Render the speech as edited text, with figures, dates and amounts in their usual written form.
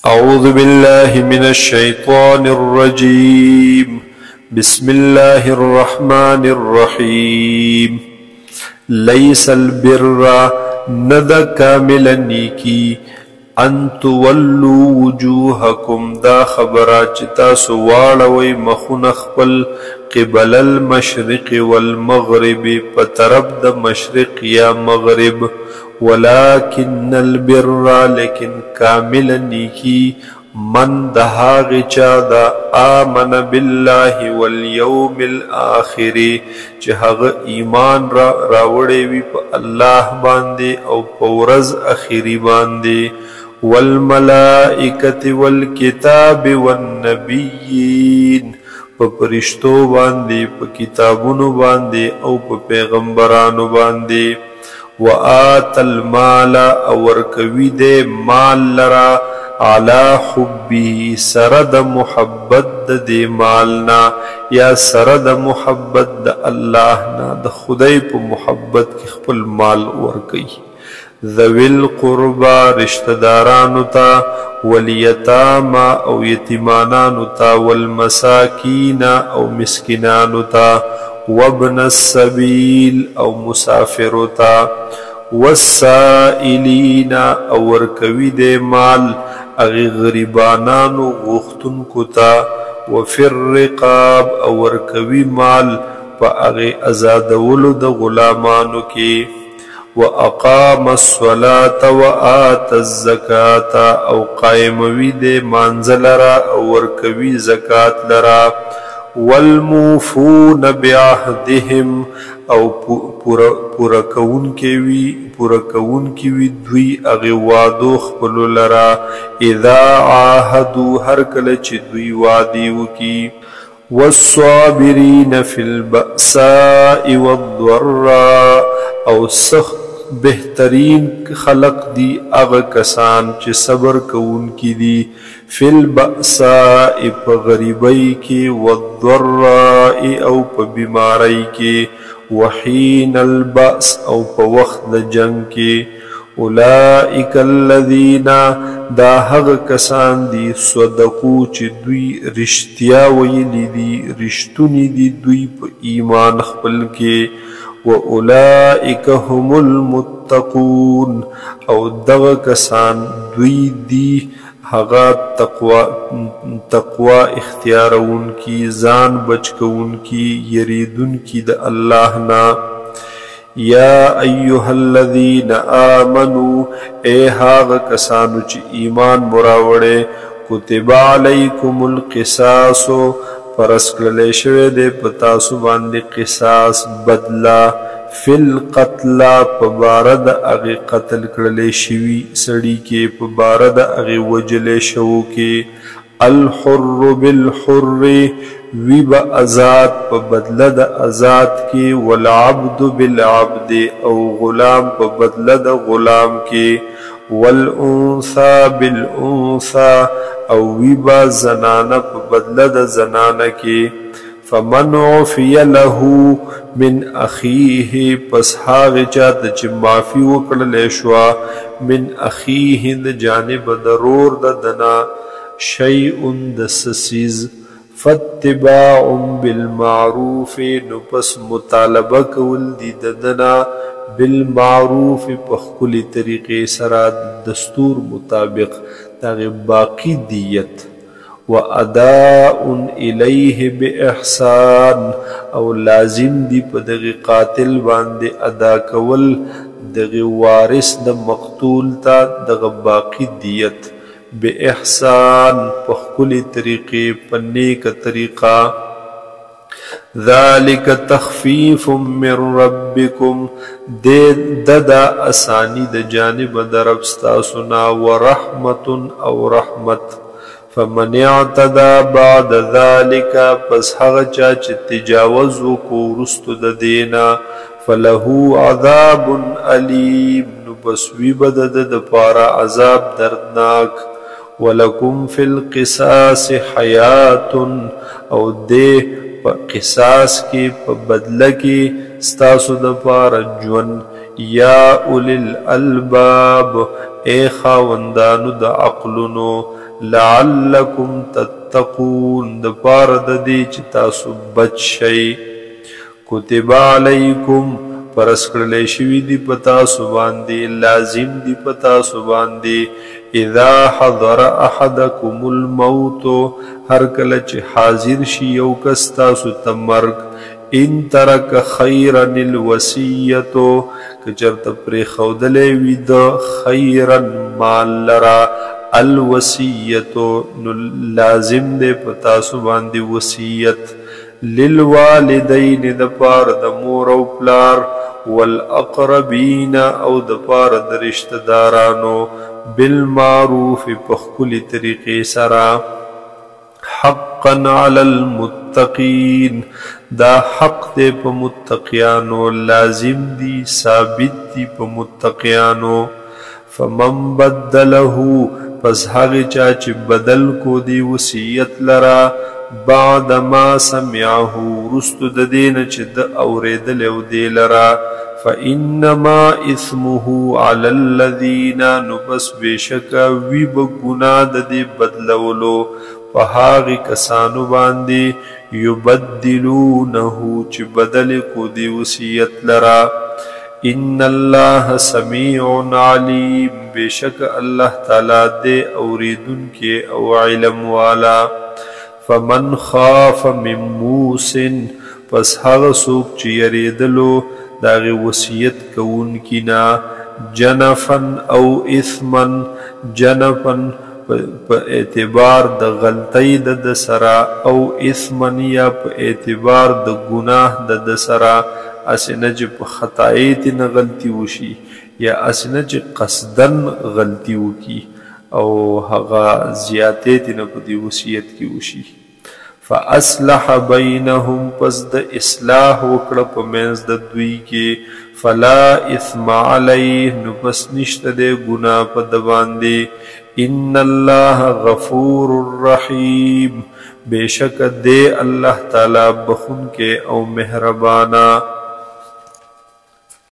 أعوذ بالله من الشيطان الرجيم بسم الله الرحمن الرحيم ليس البر ند كامل نيكي أن تولوا وجوهكم دا خبرات تاسو واړوي مخونه خپل قبل المشرق والمغرب پترب د مشرق یا مغرب ولكن البر لیکن کامل نیکی من دهاغ چا دا آمن بالله واليوم الآخر چه هغ ایمان راوڑی وی پا اللہ باندے او پورز اخیری باندے والملائکت والکتاب والنبیین پا پرشتو باندے پا کتابونو باندے او پا پیغمبرانو باندے وآت المال اورکوی دے مال لرا علا حبی سرد محبت دے مالنا یا سرد محبت دا اللہ نا دا خدای پا محبت کی خپل مال ورکی ذوی القربا رشتدارانو تا والیتاما او یتیمانانو تا والمساکین او مسکنانو تا وابن السبیل او مسافرو تا والسائلین او ورکوی دے مال اغی غریبانانو غختن کتا وفی الرقاب او ورکوی مال پا اغی ازادولو دا غلامانو کی واقام الصلاة وآت الزکاة او قائموی دے مانزل را او ورکوی زکاة لرا والموفون بعهدهم او پورا کون کی وی دوی اغی وادو خپلو لرا اذا عاهدو هر کل چی دوی وادیو کی والصابرین فی البأساء والضراء او سخت بہترین خلق دی اغا کسان چی صبر کون کی دی فی البأساء پا غریبی کی والضراء او پا بیماری کی وحین البأس او پا وقت جنگ کی اولئک الذین دا حق کسان دی صدقو چی دوی رشتیا ویلی دی رشتونی دی دوی پا ایمان خپل کی وَأُولَئِكَ هُمُ الْمُتَّقُونَ او دغ کسان دوی دی حغا تقوی اختیارون کی زان بچکون کی یریدون کی دا اللہ نا یا ایوہ الذین آمنوا اے حاغ کسانو چی ایمان مراوڑے کتب علیکم القصاصو پرسکلے شوے دے پتاسو باندے قصاص بدلا فی القتلا پبارد اغی قتل کرلے شوی سڑی کے پبارد اغی وجلے شو کے الحر بالحر وی با ازاد پبدلد ازاد کے والعبد بالعبد او غلام پبدلد غلام کے والانثى بالانثى او ویبا زنانه په بدله د زنانه کې فمن عفی له من اخیه پس هغه چاته چې معافي وکړلی شوه من اخیه د جانب ضرور د دنا شیء د سسیز فاتباع بالمعروف نو پس مطالبه کول دی د دنا بالمعروف پخکلی طریقے سرا دستور مطابق تاغی باقی دیت واداء الیہ باحسان او لازم دی پا دغی قاتل باندے ادا کول دغی وارث د مقتول تا دغ باقی دیت باحسان پخکلی طریقے پنیک طریقہ ذالک تخفیف من ربکم ددا اسانی د جانب درب ستاسنا ورحمت او رحمت فمن اعتدى بعد ذالک پس هغه چا چې تجاوز وکړو رستو د دینا فله عذاب علیم نو بس وی بد د پارا عذاب دردناک ولکم فی القصاص حیات او دے پا قصاص کی پا بدلہ کی ستاسو دا پارا جون یا اولی الالباب اے خاوندانو د عقلونو لعلکم تتقون د پاره د دې چې تاسو بچ شئ کتب علیکم پرس کړلی شوي دي په تاسو باندې لازم دي په تاسو باندې اذا حضر احدکم الموت هر کله چې حاضر شي یو کس تاسو ته مرګ ان ترک خیرا الوصیتو که چېرته پرېښودلی وي د خیرا مال لرا الوصیتو نو لازم دی په تاسو باندې وصیت للوالدین د پاره د مور او پلار والاقربین او د پاره د رشتہ دارانو بالمعروف په ښکلې طریقې سره حقا علی المتقین دا حق دی په متقیانو لازم دی ثابت دی په متقیانو فمن بدله پس هغه چا چې بدل کو دی وصیت لرا بعد ما سمعه رستو د دین چې د اوریدل او دی لرا فانما اثمه علی الذین نو پس بشکا وی بگنا د دې بدلولو په هغه کسانو باندې یبدلونه چې بدل کو دی وصیت لرا ان الله سمیع علیم بشک الله تعالی دې اوریدن کې او علم والا فمن خاف من موس پس هغه څوک چې یریدلو د هغې وصیت کوونکي نه جنفن او اثما جنفن په اعتبار د غلطۍ د سره او اثما یا په اعتبار د ګناه د سره اسې نه چې په خطایۍ ترې نه غلطي وشي یا اسې نه چې قصدن غلطي وکړي او هغه زیاتې ترې نه په دې وصیت کې وشي فاصلح بینهم پس د اصلاح وکړه په منځ د دوی کې فلا اثم علیه نو پس نشته دی ګناه په ده باندې ان الله غفور رحیم بېشکه دی الله تعالی بخونکی او مهربانا